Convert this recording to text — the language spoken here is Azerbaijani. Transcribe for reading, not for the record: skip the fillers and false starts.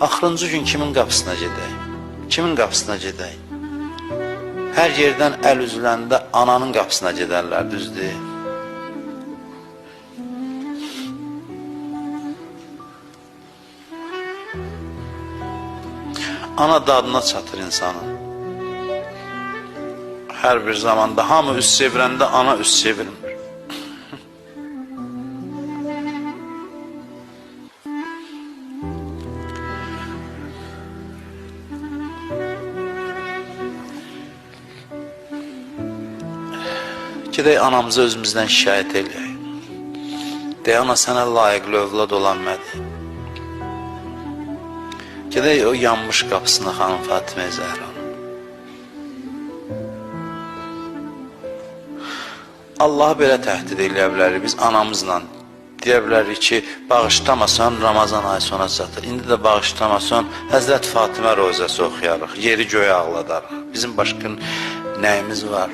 Axırıncı gün kimin qapısına gedək? Kimin qapısına gedək? Hər yerdən əl üzüləndə ananın qapısına gedərlər, düzdür? Ana dadına çatır insanın. Hər bir zamanda hamı üst çevirəndə ana üst çevirmir. Gedək anamıza özümüzdən şikayət eləyək. Deyək, ana sənə layiqli övlad olan mədir. Gedək o yanmış qapısına xanım Fatimə Zəhranın. Allahı belə təhdid eləyə bilərik, biz anamızla deyə bilərik ki, bağışlamasan Ramazan ayı sona çatır. İndi də bağışlamasan Həzrət Fatimə rozəsi oxuyarıq, yeri göyə ağladarıq. Bizim başqa nəyimiz var?